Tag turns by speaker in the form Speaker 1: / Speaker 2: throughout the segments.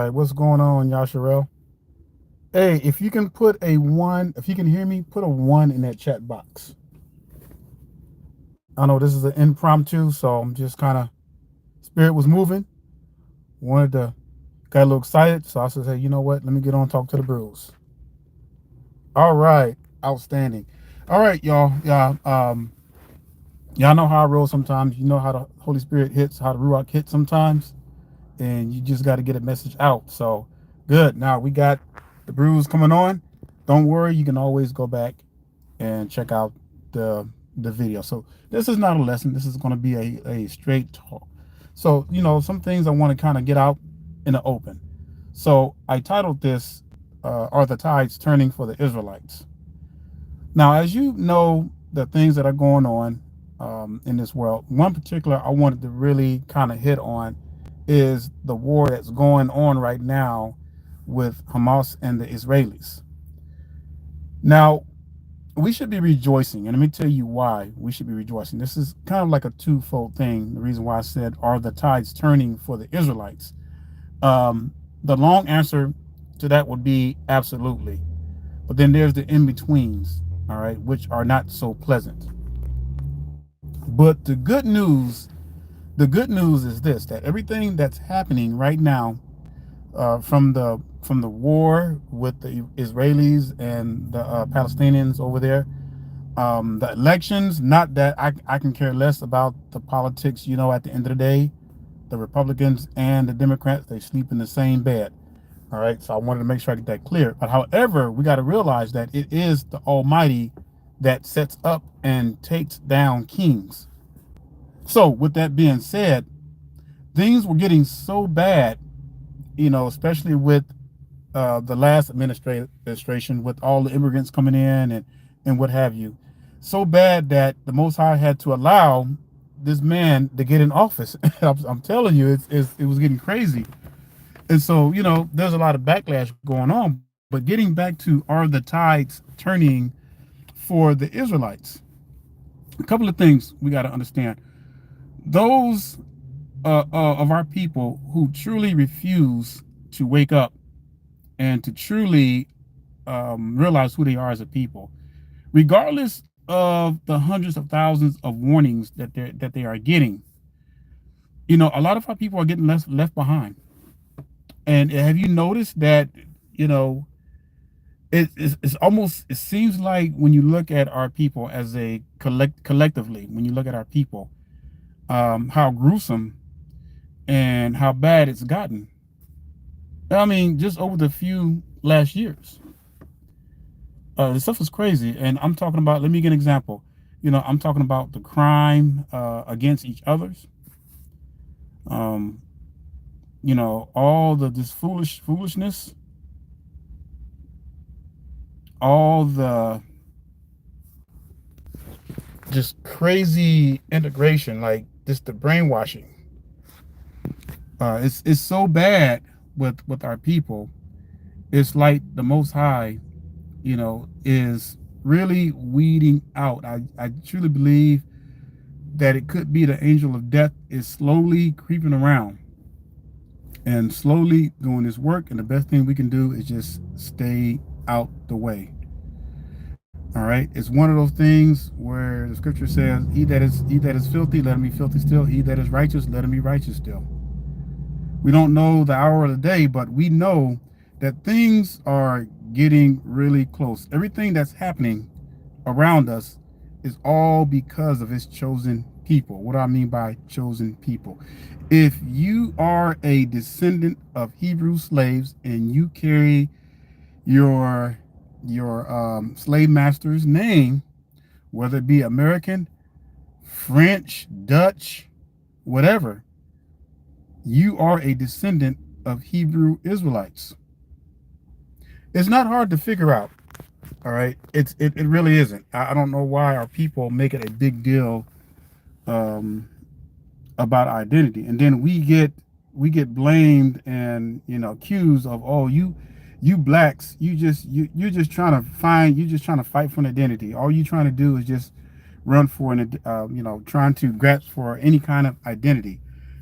Speaker 1: right, what's going on, Yasharel? Hey, if you can put a one, if you can hear me, put a one in that chat box. I know this is an impromptu, so I'm just kind of spirit was moving. Wanted to got a little excited, so I said, hey, you know what? Let me get on and talk to the bros. All right, outstanding. All right, y'all. Y'all know how I roll sometimes. You know how the Holy Spirit hits, how the Ruach hits sometimes, and you just got to get a message out. So good. Now we got the brews coming on. Don't worry, you can always go back and check out the video. So this is not a lesson. This is going to be a straight talk. So, some things I want to kind of get out in the open. So I titled this, Are the Tides Turning for the Israelites? Now, as you know, the things that are going on in this world, one particular I wanted to really kind of hit on is the war that's going on right now with Hamas and the Israelis. Now, we should be rejoicing, and let me tell you why we should be rejoicing. This is kind of like a twofold thing. The reason why I said, are the tides turning for the Israelites? The long answer to that would be absolutely. But then there's the in-betweens, all right, which are not so pleasant. But the good news is this, that everything that's happening right now, from the war with the Israelis and the Palestinians over there, the elections, not that I can care less about the politics. At the end of the day, the Republicans and the Democrats, they sleep in the same bed. All right. So I wanted to make sure I get that clear. But however, we got to realize that it is the Almighty that sets up and takes down kings. So with that being said, things were getting so bad, especially with the last administration, with all the immigrants coming in and what have you, so bad that the Most High had to allow this man to get in office. I'm telling you, it was getting crazy. And so, there's a lot of backlash going on. But getting back to, are the tides turning for the Israelites? A couple of things we got to understand. Those of our people who truly refuse to wake up and to truly realize who they are as a people, regardless of the hundreds of thousands of warnings that they are getting, a lot of our people are getting left behind. And have you noticed that, it's almost, it seems like when you look at our people as a collectively, when you look at our people, how gruesome and how bad it's gotten. I mean, just over the few last years, the stuff is crazy. And I'm talking about, let me give an example. I'm talking about the crime against each others. All this foolishness, all the just crazy integration, like just the brainwashing. It's so bad with our people. It's like the Most High, is really weeding out. I truly believe that it could be the angel of death is slowly creeping around and slowly doing his work. And the best thing we can do is just stay out the way. All right. It's one of those things where the scripture says, he that is filthy, let him be filthy still. He that is righteous, let him be righteous still. We don't know the hour of the day, but we know that things are getting really close. Everything that's happening around us is all because of his chosen people. What do I mean by chosen people? If you are a descendant of Hebrew slaves and you carry your slave master's name, whether it be American, French, Dutch, whatever, you are a descendant of Hebrew Israelites. It's not hard to figure out. All right, it really isn't. I don't know why our people make it a big deal about identity, and then we get blamed and accused of, oh, you blacks, you're just trying to fight for an identity. All you trying to do is just run for an trying to grasp for any kind of identity.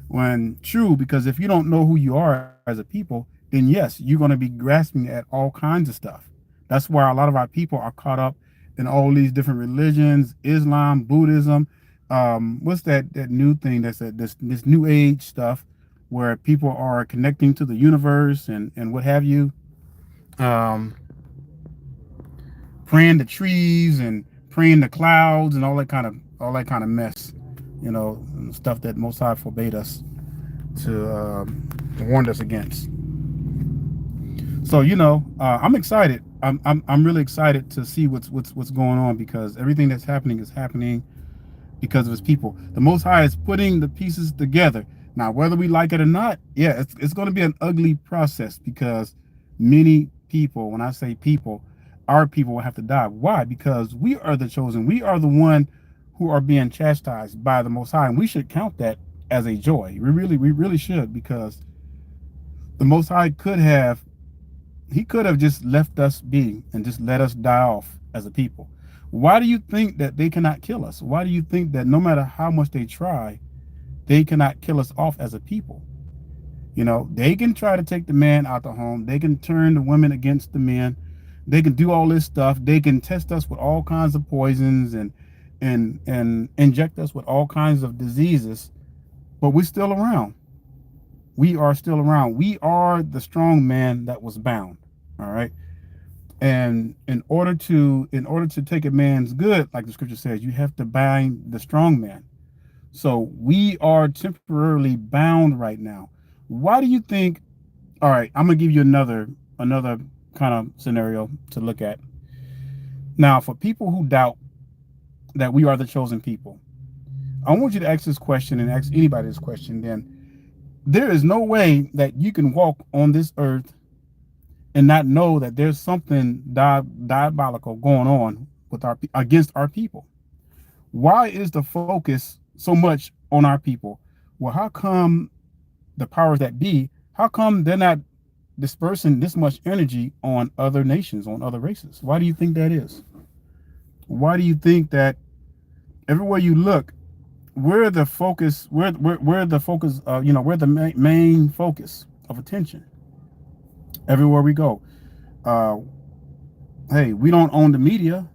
Speaker 1: When true, because if you don't know who you are as a people, then yes, you're going to be grasping at all kinds of stuff. That's why a lot of our people are caught up in all these different religions, Islam, Buddhism. What's that new thing that's this new age stuff where people are connecting to the universe and what have you, um, praying to trees and praying to clouds and all that kind of mess, stuff that Most High forbade us to warned us against. So I'm excited. I'm really excited to see what's going on, because everything that's happening is happening because of his people. The Most High is putting the pieces together. Now, whether we like it or not, yeah, it's going to be an ugly process, because many people, when I say people, our people will have to die. Why? Because we are the chosen. We are the one who are being chastised by the Most High, and we should count that as a joy. We really should, because the Most High could have just left us be and just let us die off as a people. Why do you think that they cannot kill us? Why do you think that no matter how much they try, they cannot kill us off as a people? They can try to take the man out the home. They can turn the women against the men. They can do all this stuff. They can test us with all kinds of poisons and inject us with all kinds of diseases, but we're still around. We are still around. We are the strong man that was bound. All right. And in order to take a man's good, like the scripture says, you have to bind the strong man. So we are temporarily bound right now. Why do you think? All right, I'm gonna give you another kind of scenario to look at. Now, for people who doubt that we are the chosen people, I want you to ask this question, and ask anybody this question. Then, there is no way that you can walk on this earth and not know that there's something diabolical going on against our people. Why is the focus so much on our people? Well, how come the powers that be, how come they're not dispersing this much energy on other nations, on other races? Why do you think that is? Why do you think that everywhere you look, we're the focus, we're the focus, we're the main focus of attention everywhere we go? Uh, hey, we don't own the media.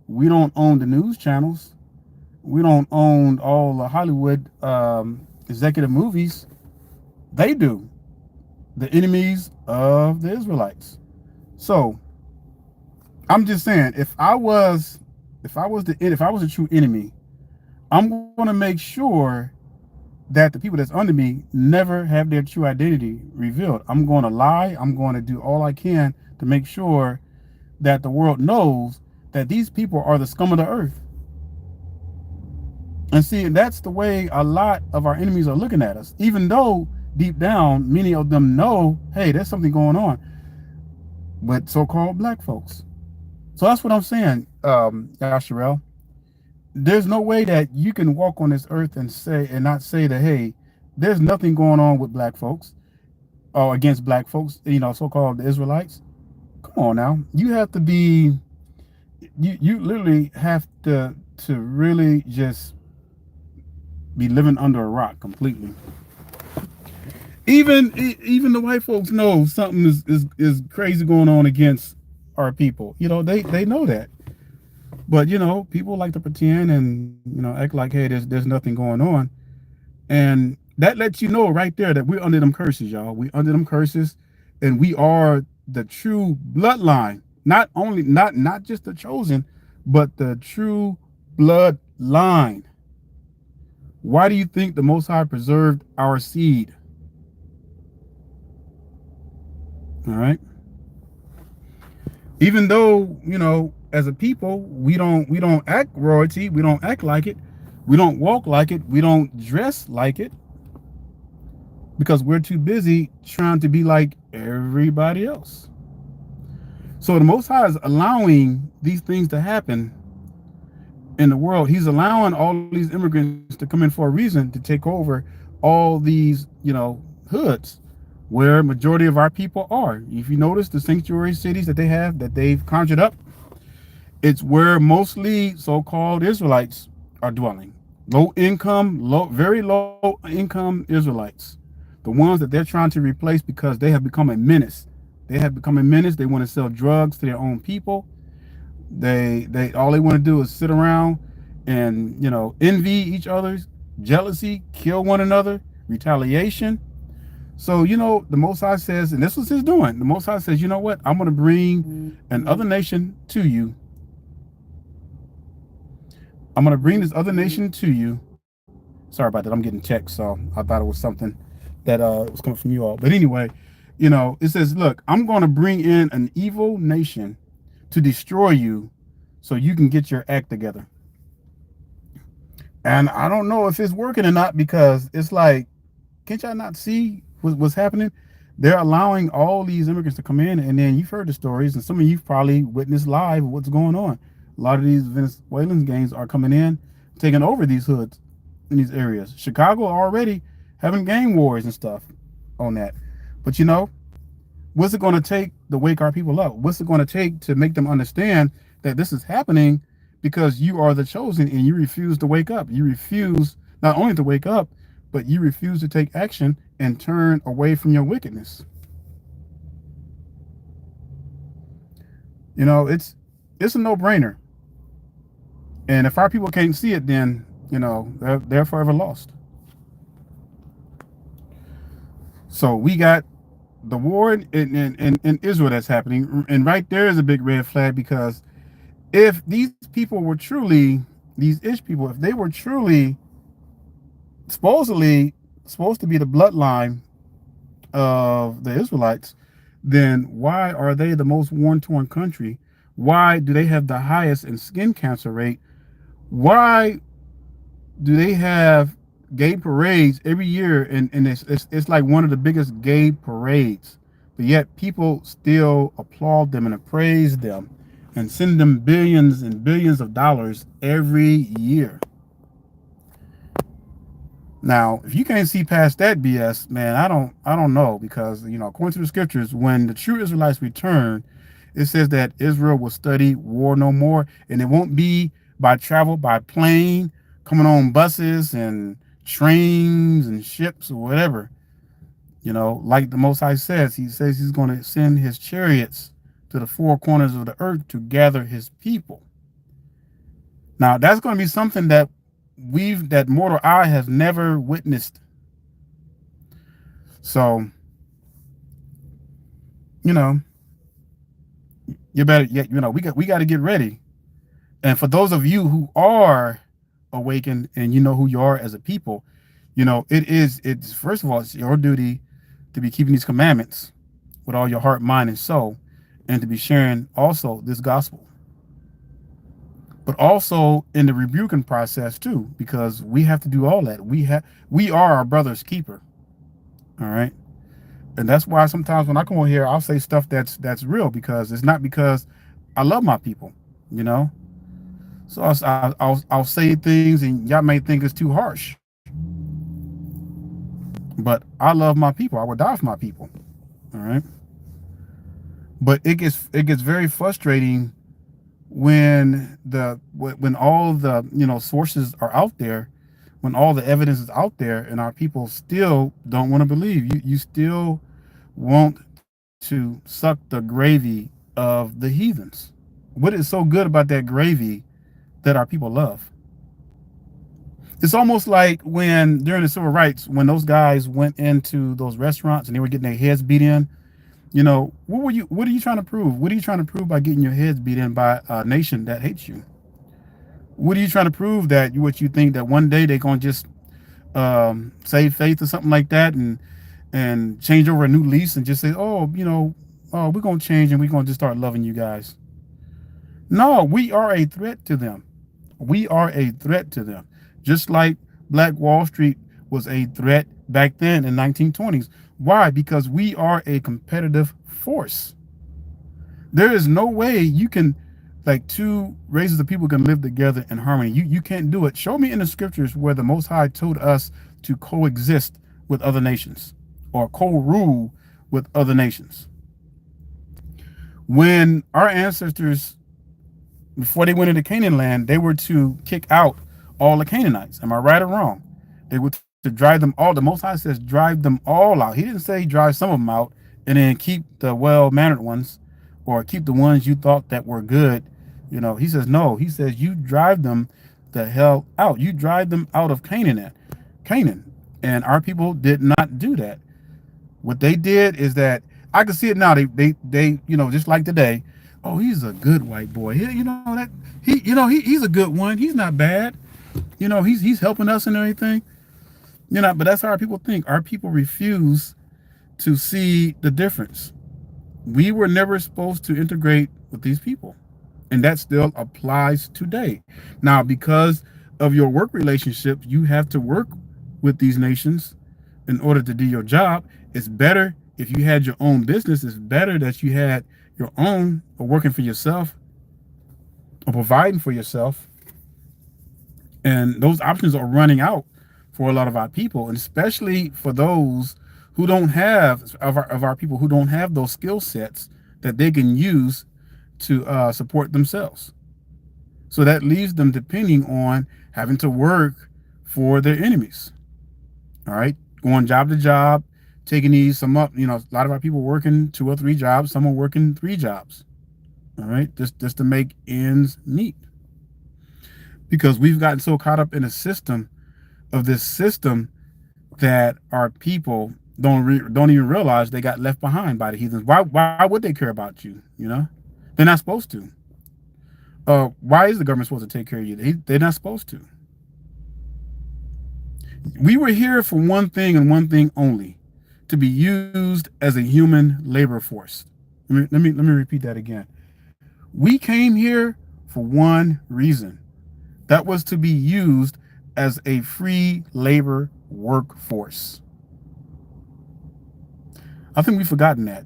Speaker 1: We don't own the news channels. We don't own all the Hollywood executive movies. They do. The enemies of the Israelites. So I'm just saying, if I was a true enemy, I'm going to make sure that the people that's under me never have their true identity revealed. I'm going to lie. I'm going to do all I can to make sure that the world knows that these people are the scum of the earth. And see, that's the way a lot of our enemies are looking at us, even though deep down, many of them know, hey, there's something going on with so-called black folks. So that's what I'm saying, Yasharel. There's no way that you can walk on this earth and not say that, hey, there's nothing going on with black folks or against black folks, so-called the Israelites. Come on now. You have to be, you literally have to really just be living under a rock completely. Even the white folks know something is crazy going on against our people. They know that. But people like to pretend and act like, hey, there's nothing going on. And that lets you know right there that we're under them curses, y'all. We under them curses, and we are the true bloodline. Not just the chosen, but the true bloodline. Why do you think the Most High preserved our seed? All right. Even though, as a people, we don't act royalty, we don't act like it, we don't walk like it, we don't dress like it, because we're too busy trying to be like everybody else. So the Most High is allowing these things to happen in the world. He's allowing all these immigrants to come in for a reason, to take over all these, hoods where majority of our people are. If you notice the sanctuary cities that they've conjured up, it's where mostly so-called Israelites are dwelling. Very low income Israelites. the ones that they're trying to replace because they have become a menace. They have become a menace. They want to sell drugs to their own people. They all they want to do is sit around and envy each other's jealousy, kill one another, retaliation. So the Most High says, and this was His doing. The Most High says, you know what? I'm going to bring another nation to you. I'm going to bring this other nation to you. Sorry about that. I'm getting text, so I thought it was something that was coming from you all. But anyway, it says, look, I'm going to bring in an evil nation to destroy you so you can get your act together. And I don't know if it's working or not, because it's like, can't y'all not see what's happening? They're allowing all these immigrants to come in, and then you've heard the stories, and some of you've probably witnessed live what's going on. A lot of these Venezuelan gangs are coming in, taking over these hoods in these areas. Chicago already having gang wars and stuff on that. But what's it going to take to wake our people up? What's it going to take to make them understand that this is happening because you are the chosen and you refuse to wake up? You refuse not only to wake up, but you refuse to take action and turn away from your wickedness. It's a no-brainer. And if our people can't see it, then they're forever lost. So we got the war in Israel that's happening, and right there is a big red flag, because if these people were truly, these Ish people, if they were truly supposedly supposed to be the bloodline of the Israelites, then why are they the most war-torn country? Why do they have the highest in skin cancer rate? Why do they have gay parades every year? And it's like one of the biggest gay parades, but yet people still applaud them and praise them and send them billions and billions of dollars every year. Now, if you can't see past that BS, man, I don't know, because according to the scriptures, when the true Israelites return, it says that Israel will study war no more, and it won't be by travel by plane, coming on buses and trains and ships or whatever. Like the Most High says, He says He's going to send His chariots to the four corners of the earth to gather His people. Now, that's going to be something that mortal eye has never witnessed. So, you better, we got to get ready. And for those of you who are awakened and you know who you are as a people, it's first of all, it's your duty to be keeping these commandments with all your heart, mind, and soul, and to be sharing also this gospel. But also in the rebuking process too, because we have to do all that. We are our brother's keeper. All right. And that's why sometimes when I come on here, I'll say stuff that's real, because it's not because I love my people, So I'll say things and y'all may think it's too harsh, but I love my people. I would die for my people. All right. But it gets very frustrating when all the sources are out there, when all the evidence is out there, and our people still don't want to believe. You still want to suck the gravy of the heathens. What is so good about that gravy that our people love? It's almost like when during the civil rights, when those guys went into those restaurants and they were getting their heads beat in. What are you trying to prove? What are you trying to prove by getting your heads beat in by a nation that hates you? What are you trying to prove that what you think that one day they're gonna just save faith or something like that, and change over a new lease and just say, we're gonna change and we're gonna just start loving you guys? No, we are a threat to them. We are a threat to them. Just like Black Wall Street was a threat back then in 1920s. Why? Because we are a competitive force. There is no way you can, like, two races of people can live together in harmony. You can't do it. Show me in the scriptures where the Most High told us to coexist with other nations or co-rule with other nations. When our ancestors, before they went into Canaan land, they were to kick out all the Canaanites. Am I right or wrong? They were to to drive them all. The Most High says drive them all out. He didn't say drive some of them out and then keep the well-mannered ones or keep the ones you thought that were good. He says no. He says you drive them the hell out. You drive them out of Canaan. And our people did not do that. What they did is that I can see it now. They just like today. Oh, he's a good white boy. He's a good one. He's not bad. He's helping us and everything. But that's how our people think. Our people refuse to see the difference. We were never supposed to integrate with these people. And that still applies today. Now, because of your work relationship, you have to work with these nations in order to do your job. It's better if you had your own business. It's better that you had your own, or working for yourself, or providing for yourself. And those options are running out for a lot of our people, and especially for those who don't have, of our people who don't have those skill sets that they can use to support themselves. So that leaves them depending on having to work for their enemies. All right, going job to job, taking these some up. A lot of our people working 2 or 3 jobs. Some are working 3 jobs. All right, just to make ends meet. Because we've gotten so caught up in a system that our people don't even realize they got left behind by the heathens. Why would they care about you? They're not supposed to. Why is the government supposed to take care of you? They're not supposed to. We were here for one thing and one thing only: to be used as a human labor force. Let me repeat that again. We came here for one reason. That was to be used as a free labor workforce. I think we've forgotten that.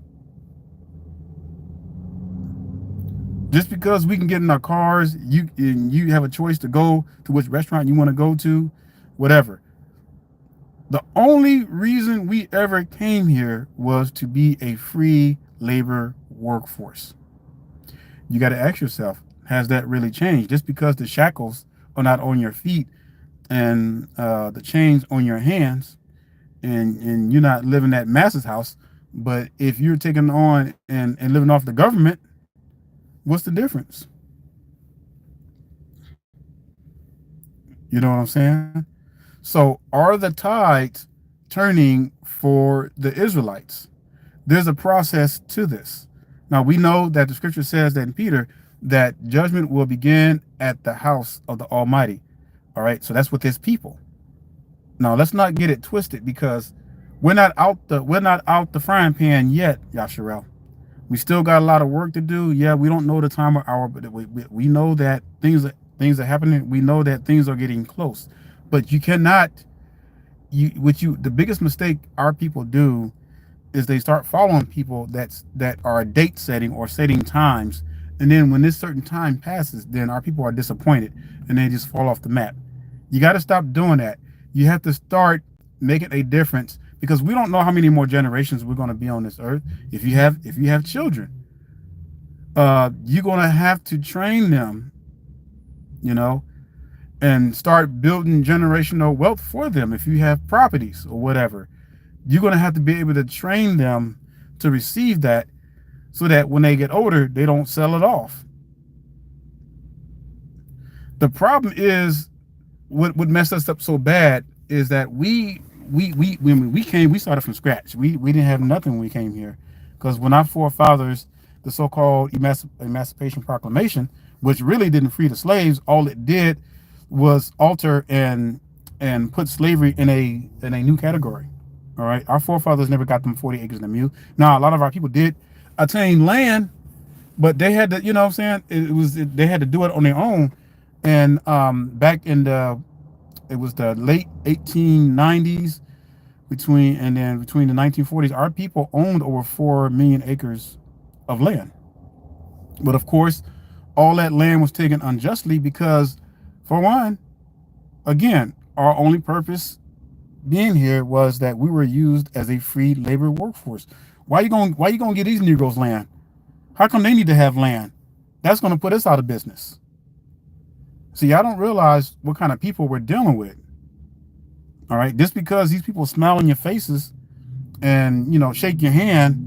Speaker 1: Just because we can get in our cars, you have a choice to go to which restaurant you want to go to, whatever. The only reason we ever came here was to be a free labor workforce. You got to ask yourself, has that really changed? Just because the shackles are not on your feet and the chains on your hands, and you're not living at Master's house, but if you're taking on and living off the government, what's the difference? You know what I'm saying? So are the tides turning for the Israelites? There's a process to this. Now, we know that the scripture says that in Peter that judgment will begin at the house of the Almighty. All right, so that's with his people. Now, let's not get it twisted, because we're not out the frying pan yet, Yasharel. We still got a lot of work to do. Yeah, we don't know the time or hour, but we know that things are happening. We know that things are getting close. But you cannot, the biggest mistake our people do is they start following people that are date setting or setting times. And then when this certain time passes, then our people are disappointed and they just fall off the map. You got to stop doing that. You have to start making a difference, because we don't know how many more generations we're going to be on this earth. If you have children, you're going to have to train them, and start building generational wealth for them. If you have properties or whatever, you're going to have to be able to train them to receive that, so that when they get older, they don't sell it off. The problem is, what messed us up so bad is that when we came, we started from scratch. We didn't have nothing when we came here, because when our forefathers, the so-called Emancipation Proclamation, which really didn't free the slaves, all it did was alter and put slavery in a new category. All right, our forefathers never got them 40 acres and a mule. Now, a lot of our people did attain land, but they had to, they had to do it on their own. And back in it was the late 1890s, between the 1940s, our people owned over 4 million acres of land. But of course, all that land was taken unjustly, because, for one, again, our only purpose being here was that we were used as a free labor workforce. Why you gonna get these Negroes land? How come they need to have land? That's gonna put us out of business. See, I don't realize what kind of people we're dealing with. All right. Just because these people smile in your faces and, shake your hand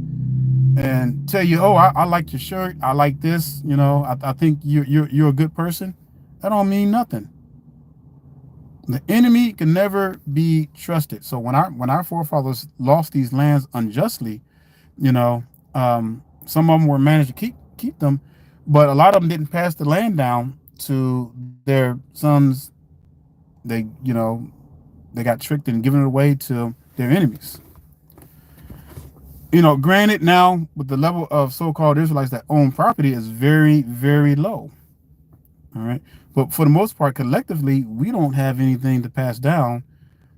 Speaker 1: and tell you, oh, I like your shirt. I like this. I think you're a good person. That don't mean nothing. The enemy can never be trusted. So when our forefathers lost these lands unjustly, you know, some of them were managed to keep them, but a lot of them didn't pass the land down to their sons. They got tricked and given it away to their enemies. Granted, now with the level of so-called Israelites that own property is very, very low. All right. But for the most part, collectively, we don't have anything to pass down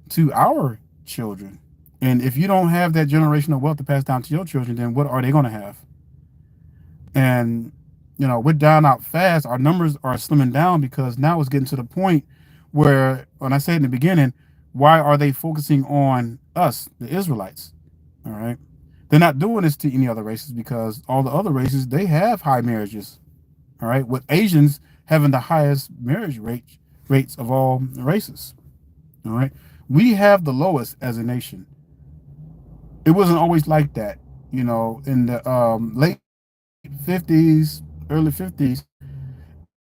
Speaker 1: to our children. And if you don't have that generational wealth to pass down to your children, then what are they going to have? And, we're down out fast. Our numbers are slimming down because now it's getting to the point where, when I said in the beginning, why are they focusing on us, the Israelites? All right. They're not doing this to any other races because all the other races, they have high marriages. All right. With Asians having the highest marriage rates of all races. All right. We have the lowest as a nation. It wasn't always like that. In the late 50s, early 50s,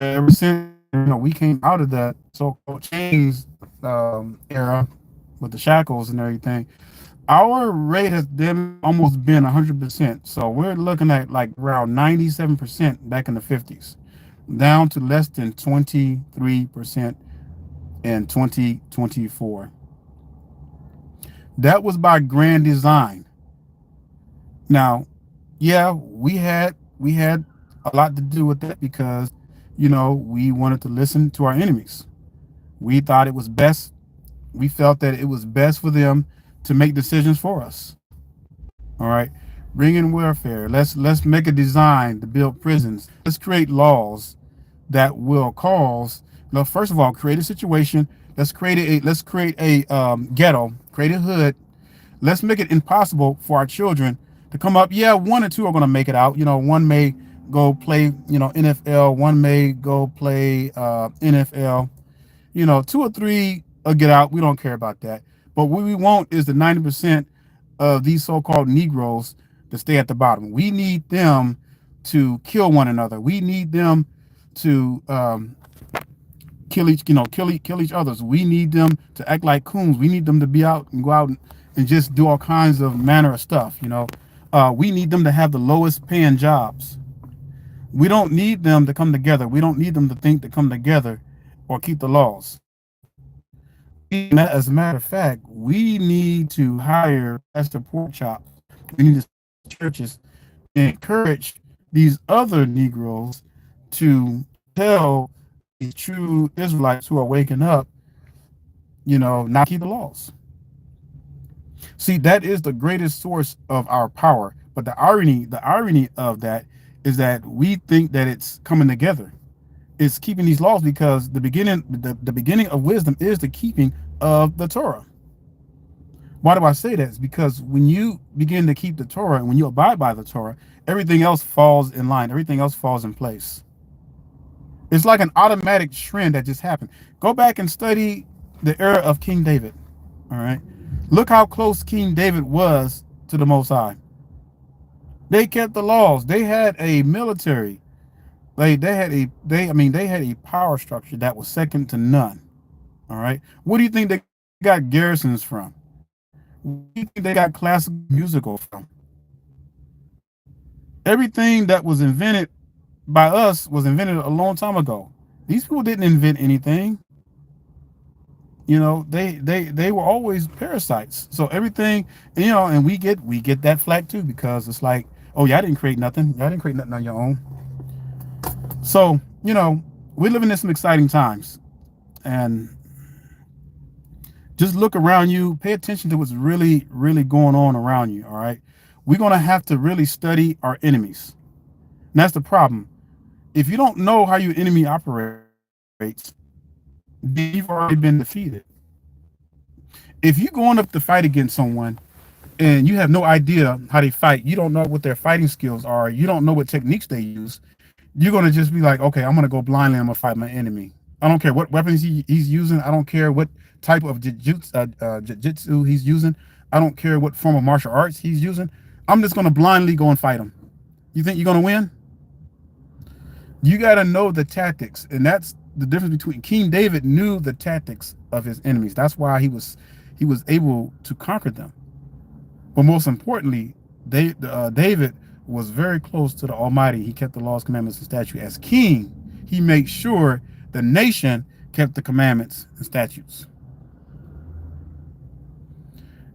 Speaker 1: ever since we came out of that so-called chains era with the shackles and everything, our rate has been almost been 100%. So we're looking at like around 97% back in the 50s, down to less than 23% in 2024. That was by grand design. Now, yeah, we had a lot to do with that because, we wanted to listen to our enemies. We thought it was best. We felt that it was best for them to make decisions for us. All right, bring in welfare. Let's make a design to build prisons. Let's create laws that will cause. First of all, create a situation. Let's create a ghetto. Create a hood. Let's make it impossible for our children to come up. Yeah, one or two are going to make it out. One may go play, NFL. One may go play NFL. Two or three will get out. We don't care about that. But what we want is the 90% of these so-called Negroes to stay at the bottom. We need them to kill one another. We need them to kill each others. We need them to act like coons. We need them to be out and go out and just do all kinds of manner of stuff. We need them to have the lowest paying jobs. We don't need them to come together. We don't need them to think to come together or keep the laws. As a matter of fact, we need to hire Pastor Pork Chops. We need to churches and encourage these other Negroes to tell these true Israelites who are waking up, not keep the laws. See, that is the greatest source of our power. But the irony of that is that we think that it's coming together. It's keeping these laws because the beginning of wisdom is the keeping of the Torah. Why do I say that? It's because when you begin to keep the Torah and when you abide by the Torah, everything else falls in line. Everything else falls in place. It's like an automatic trend that just happened. Go back and study the era of King David. All right. Look how close King David was to the Most High. They kept the laws. They had a military. They had a power structure that was second to none. All right. What do you think they got garrisons from? Where do you think they got classical musical from? Everything that was invented by us was invented a long time ago. These people didn't invent anything. They were always parasites. So everything, and we get that flack too because it's like, oh, y'all didn't create nothing. Y'all didn't create nothing on your own. So, we're living in some exciting times. And just look around you, pay attention to what's really, really going on around you. All right. We're going to have to really study our enemies. And that's the problem. If you don't know how your enemy operates, then you've already been defeated. If you're going up to fight against someone and you have no idea how they fight, you don't know what their fighting skills are, you don't know what techniques they use, you're going to just be like, okay, I'm going to go blindly, I'm going to fight my enemy. I don't care what weapons he's using. I don't care what type of jiu-jitsu he's using. I don't care what form of martial arts he's using. I'm just going to blindly go and fight him. You think you're going to win? You got to know the tactics, and that's the difference between King David knew the tactics of his enemies. That's why he was able to conquer them. But most importantly, David was very close to the Almighty. He kept the laws, commandments, and statutes. As king, he made sure the nation kept the commandments and statutes.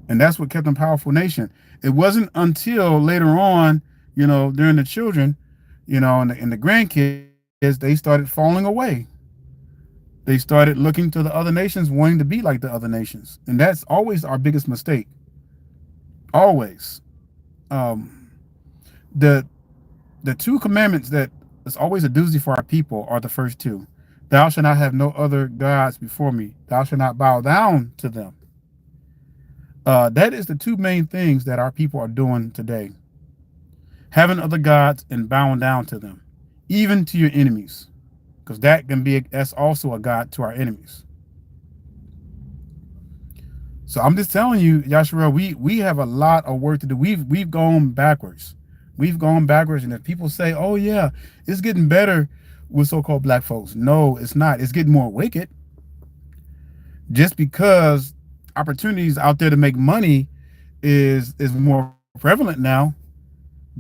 Speaker 1: And that's what kept them powerful nation. It wasn't until later on, during the children, and the grandkids, they started falling away. They started looking to the other nations, wanting to be like the other nations. And that's always our biggest mistake. Always. The two commandments that is always a doozy for our people are the first two. Thou shalt not have no other gods before me. Thou shalt not bow down to them. That is the two main things that our people are doing today. Having other gods and bowing down to them, even to your enemies, because that's also a god to our enemies. So I'm just telling you, Yashua, we have a lot of work to do. We've gone backwards. We've gone backwards, and if people say, "Oh yeah, it's getting better with so-called black folks," no, it's not. It's getting more wicked. Just because opportunities out there to make money is more prevalent now,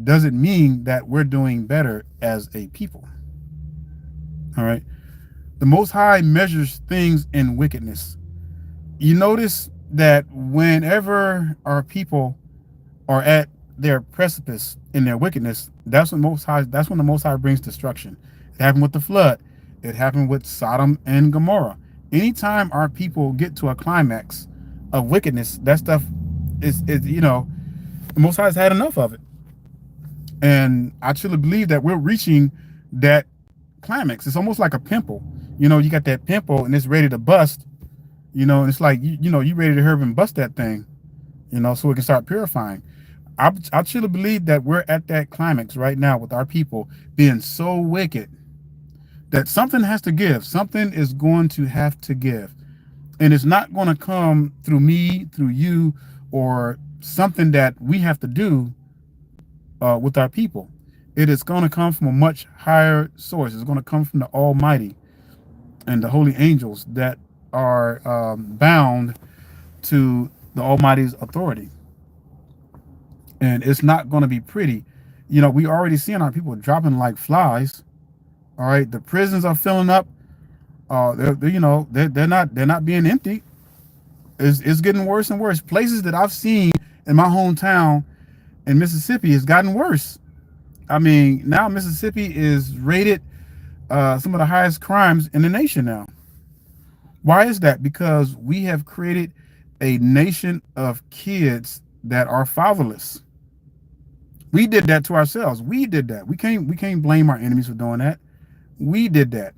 Speaker 1: doesn't mean that we're doing better as a people. All right. The Most High measures things in wickedness. You notice that whenever our people are at their precipice in their wickedness, that's when the Most High brings destruction. It happened with the flood. It happened with Sodom and Gomorrah. Anytime our people get to a climax of wickedness, that stuff the Most High has had enough of it. And I truly believe that we're reaching that climax. It's almost like a pimple. You got that pimple and it's ready to bust. And it's like you ready to hurry and bust that thing. So it can start purifying. I truly believe that we're at that climax right now with our people being so wicked that something has to give. Something is going to have to give, and it's not going to come through me, through you, or something that we have to do with our people. It is going to come from a much higher source. It's going to come from the Almighty and the holy angels that are bound to the Almighty's authority. And it's not going to be pretty. We already seeing our people dropping like flies. All right, the prisons are filling up. They're not being empty. It's getting worse and worse. Places that I've seen in my hometown in Mississippi has gotten worse. I mean, now Mississippi is rated some of the highest crimes in the nation now. Why is that? Because we have created a nation of kids that are fatherless. We did that to ourselves. We did that. We can't blame our enemies for doing that. We did that.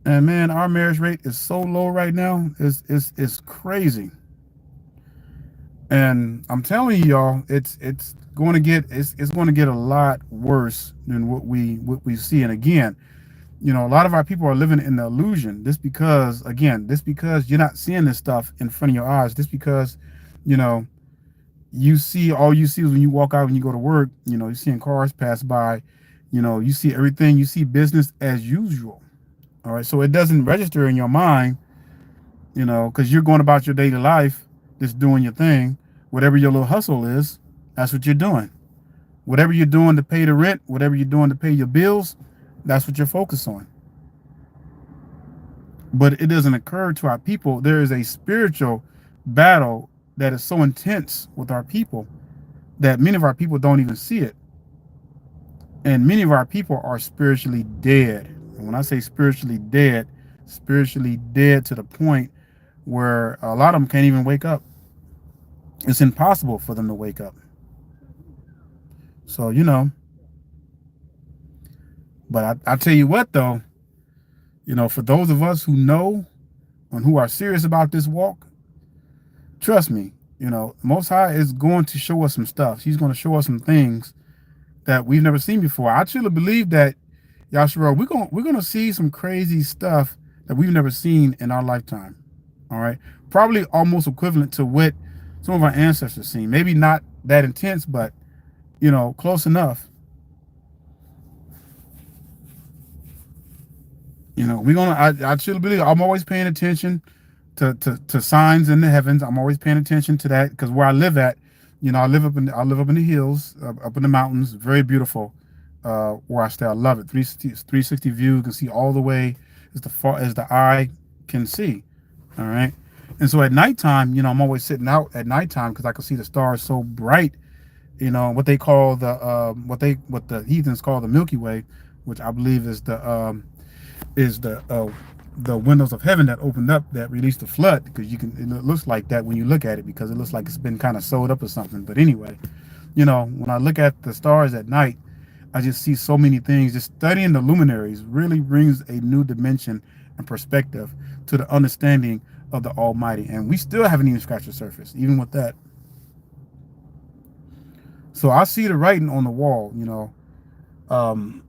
Speaker 1: And man, our marriage rate is so low right now. It's crazy. And I'm telling y'all, it's going to get a lot worse than what we see. And again, a lot of our people are living in the illusion. This because you're not seeing this stuff in front of your eyes. This because, all you see is when you walk out, when you go to work, you're seeing cars pass by, you see everything, you see business as usual. All right. So it doesn't register in your mind, because you're going about your daily life, just doing your thing. Whatever your little hustle is, that's what you're doing. Whatever you're doing to pay the rent, whatever you're doing to pay your bills, that's what you're focused on. But it doesn't occur to our people. There is a spiritual battle that is so intense with our people that many of our people don't even see it. And many of our people are spiritually dead. And when I say spiritually dead to the point where a lot of them can't even wake up. It's impossible for them to wake up. So, but I tell you what, though, for those of us who know and who are serious about this walk, trust me, Most High is going to show us some stuff. He's going to show us some things that we've never seen before. I truly believe that Yashua, we're gonna see some crazy stuff that we've never seen in our lifetime. All right, probably almost equivalent to what some of our ancestors seen. Maybe not that intense, but close enough. We're gonna. I truly believe I'm always paying attention to signs in the heavens. I'm always paying attention to that because where I live at, I live up in the hills, up in the mountains. Very beautiful. Where I stay, I love it. 360 view. You can see all the way as far as the eye can see. All right. And so at nighttime, I'm always sitting out at nighttime because I can see the stars so bright. What they call what the heathens call the Milky Way, which I believe is the windows of heaven that opened up that released the flood, because it looks like that when you look at it, because it looks like it's been kind of sewed up or something. But anyway, when I look at the stars at night, I just see so many things. Just studying the luminaries really brings a new dimension and perspective to the understanding of the Almighty, and we still haven't even scratched the surface even with that. So I see the writing on the wall. um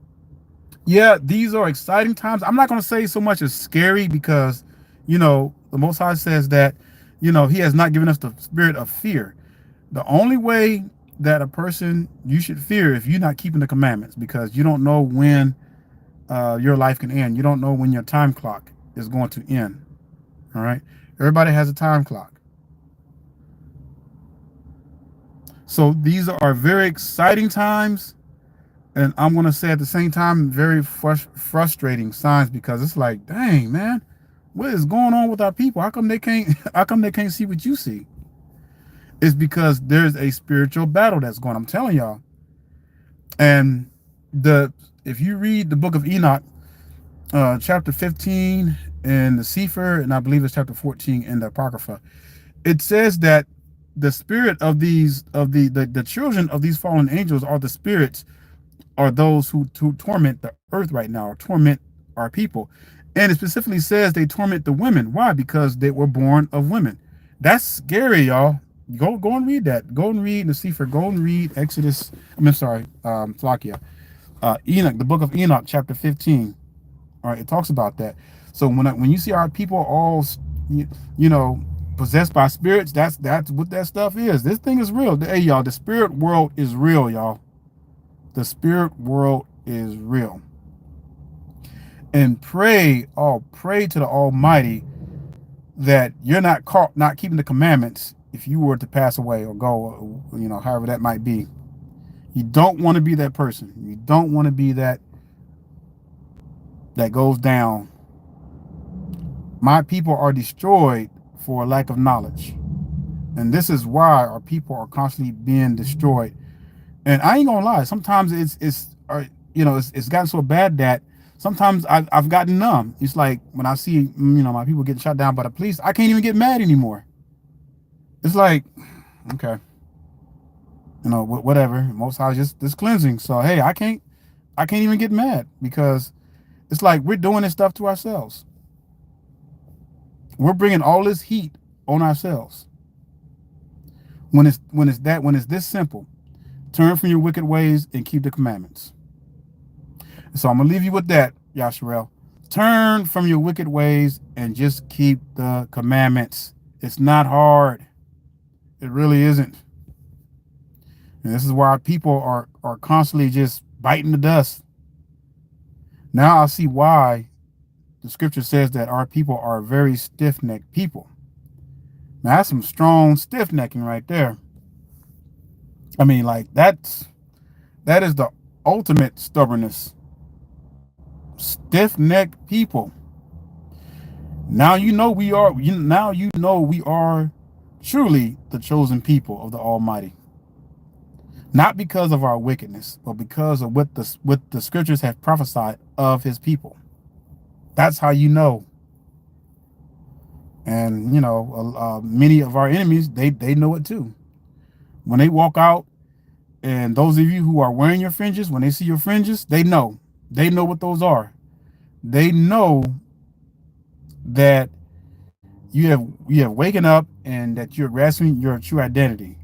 Speaker 1: Yeah, these are exciting times. I'm not going to say so much as scary, because, the Most High says that, He has not given us the spirit of fear. The only way that a person you should fear if you're not keeping the commandments, because you don't know when your life can end. You don't know when your time clock is going to end. All right. Everybody has a time clock. So these are very exciting times. And I'm going to say at the same time, very frustrating signs, because it's like, dang, man, what is going on with our people? How come they can't? How come they can't see what you see? It's because there's a spiritual battle that's going. I'm telling y'all. And if you read the book of Enoch, chapter 15 in the Sefer, and I believe it's chapter 14 in the Apocrypha, it says that the spirit of the children of these fallen angels are the spirits, are those who torment the earth right now, or torment our people. And it specifically says they torment the women. Why? Because they were born of women. That's scary, y'all. Go and read that. Go and read the Sefer. Go and read Exodus. Sorry, Flakia. Enoch, the book of Enoch, chapter 15. All right, it talks about that. So when you see our people all, possessed by spirits, that's what that stuff is. This thing is real. Hey, y'all, the spirit world is real, y'all. The spirit world is real. And pray to the Almighty that you're not caught not keeping the commandments if you were to pass away or go, however that might be. You don't want to be that person. You don't want to be that goes down. My people are destroyed for a lack of knowledge. And this is why our people are constantly being destroyed. And I ain't gonna lie, sometimes it's gotten so bad that sometimes I've gotten numb. It's like when I see my people getting shot down by the police, I can't even get mad anymore. It's like, okay, whatever. Most High just this cleansing. So hey, I can't even get mad, because it's like we're doing this stuff to ourselves. We're bringing all this heat on ourselves. When it's this simple. Turn from your wicked ways and keep the commandments. So I'm going to leave you with that, Yasharel. Turn from your wicked ways and just keep the commandments. It's not hard. It really isn't. And this is why our people are constantly just biting the dust. Now I see why the scripture says that our people are very stiff-necked people. Now that's some strong stiff-necking right there. I mean, like that is the ultimate stubbornness. Stiff-necked people. Now we are truly the chosen people of the Almighty. Not because of our wickedness, but because of what the scriptures have prophesied of His people. That's how you know. And many of our enemies, they know it too. When they walk out, and those of you who are wearing your fringes, when they see your fringes, they know what those are. They know that you have waken up and that you're grasping your true identity.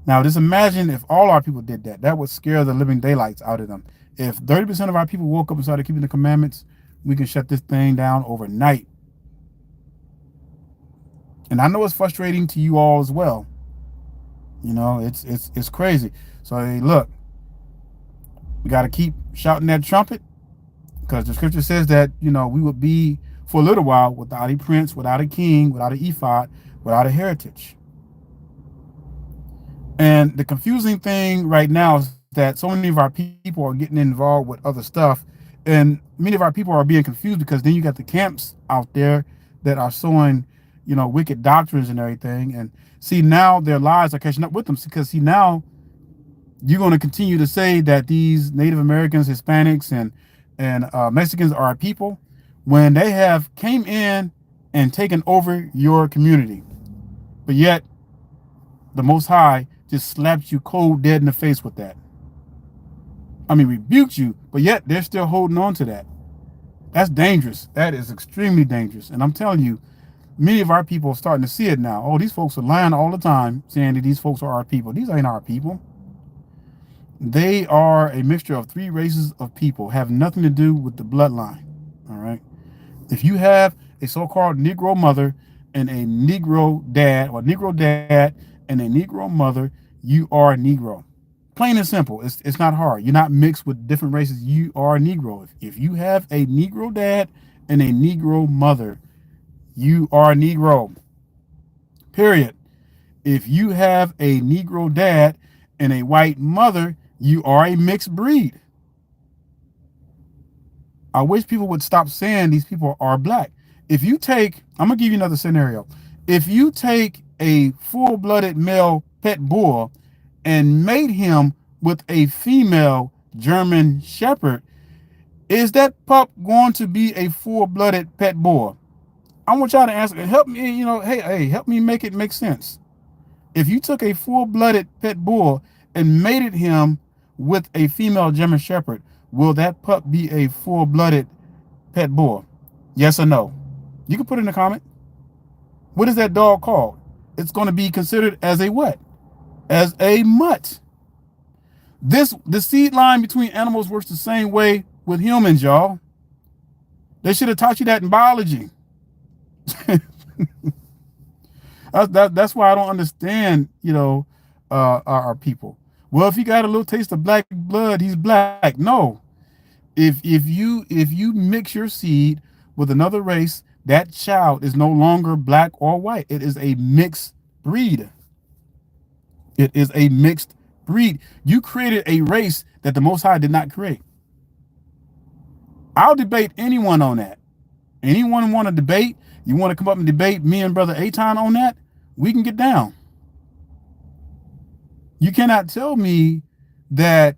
Speaker 1: Now, just imagine if all our people did that. That would scare the living daylights out of them. If 30% of our people woke up and started keeping the commandments, we can shut this thing down overnight. And I know it's frustrating to you all as well. You know, it's crazy. So hey, look, we got to keep shouting that trumpet, because the scripture says that, you know, we would be for a little while without a prince, without a king, without an ephod, without a heritage. And the confusing thing right now is that so many of our people are getting involved with other stuff, and many of our people are being confused because then you got the camps out there that are sowing, you know, wicked doctrines and everything. And see, now their lies are catching up with them, because see, now you're going to continue to say that these Native Americans, Hispanics, and Mexicans are our people, when they have came in and taken over your community, but yet the Most High just slapped you cold dead in the face with that. I mean, rebuked you, but yet they're still holding on to that. That's dangerous. That is extremely dangerous. And I'm telling you, many of our people are starting to see it now. Oh, these folks are lying all the time, saying that these folks are our people. These ain't our people. They are a mixture of 3 races of people, have nothing to do with the bloodline. All right. If you have a so-called Negro mother and a Negro dad, or Negro dad and a Negro mother, you are a Negro. Plain and simple. It's not hard. You're not mixed with different races. You are a Negro. If you have a Negro dad and a Negro mother, you are a Negro. Period. If you have a Negro dad and a white mother, you are a mixed breed. I wish people would stop saying these people are black. If you take, I'm going to give you another scenario. If you take a full-blooded male pet bull and mate him with a female German Shepherd, is that pup going to be a full-blooded pet bull? I want y'all to answer. Help me, you know, hey, help me make it make sense. If you took a full-blooded pet bull and mated him with a female German Shepherd, will that pup be a full-blooded pet bull? Yes or no? You can put it in the comment. What is that dog called? It's going to be considered as a what? As a mutt. The seed line between animals works the same way with humans, y'all. They should have taught you that in biology. That's why I don't understand, you know, our people. Well, if he got a little taste of black blood, he's black. No. If you mix your seed with another race, that child is no longer black or white. It is a mixed breed. It is a mixed breed. You created a race that the Most High did not create. I'll debate anyone on that. Anyone want to debate? You want to come up and debate me and Brother Aton on that? We can get down. You cannot tell me that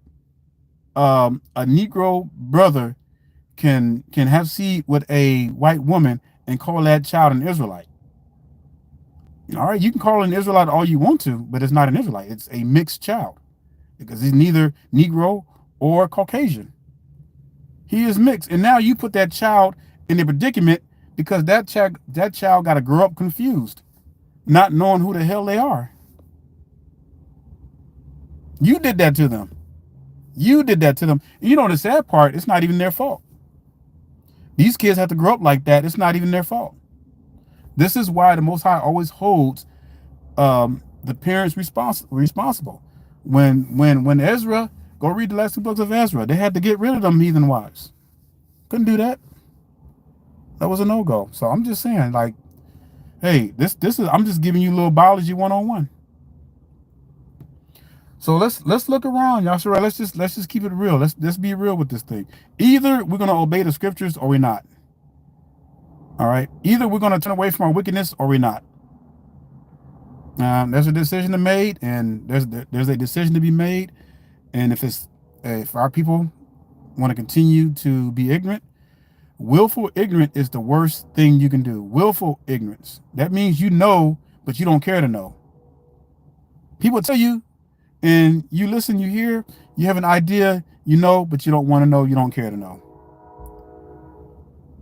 Speaker 1: a Negro brother can have seed with a white woman and call that child an Israelite. All right, you can call it an Israelite all you want to, but it's not an Israelite. It's a mixed child, because he's neither Negro or Caucasian. He is mixed, and now you put that child in a predicament, because that child got to grow up confused, not knowing who the hell they are. You did that to them. You did that to them. You know the sad part, it's not even their fault. These kids have to grow up like that. It's not even their fault. This is why the Most High always holds the parents responsible. When Ezra, go read the last 2 books of Ezra, they had to get rid of them heathen wives. Couldn't do that. That was a no-go. So I'm just saying, like, hey, this is, I'm just giving you a little biology 101. So let's look around, y'all. Sure, let's just keep it real. Let's be real with this thing. Either we're gonna obey the scriptures or we're not. All right. Either we're gonna turn away from our wickedness or we're not. There's a decision to be made, and there's a decision to be made. And if our people want to continue to be ignorant, willful ignorance is the worst thing you can do. Willful ignorance. That means you know, but you don't care to know. People tell you, and you listen, you hear, you have an idea, you know, but you don't want to know, you don't care to know.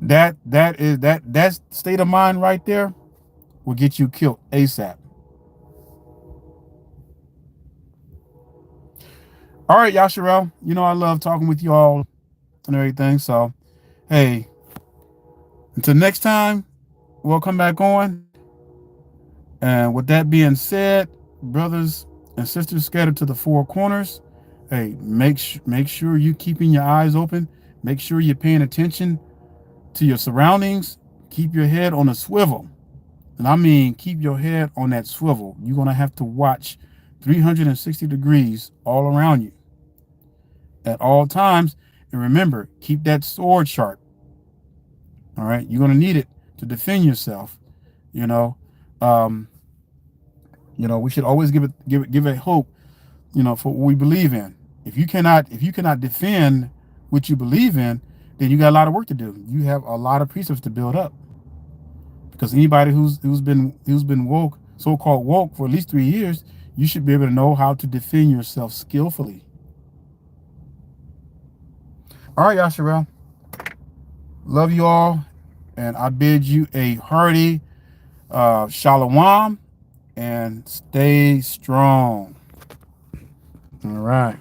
Speaker 1: That state of mind right there will get you killed ASAP. All right, Yasharel. You know I love talking with you all and everything. So, hey, until next time, we'll come back on. And with that being said, brothers and sisters scattered to the four corners, hey, make sure you keeping your eyes open. Make sure you're paying attention to your surroundings. Keep your head on a swivel. And I mean, keep your head on that swivel. You're going to have to watch 360 degrees all around you at all times. And remember, keep that sword sharp. All right. You're going to need it to defend yourself. You know, um, we should always give it hope, for what we believe in. If you cannot defend what you believe in, then you got a lot of work to do. You have a lot of precepts to build up. Because anybody who's been woke, so-called woke, for at least 3 years, you should be able to know how to defend yourself skillfully. All right, Yasharel. Love you all, and I bid you a hearty shalom and stay strong. All right.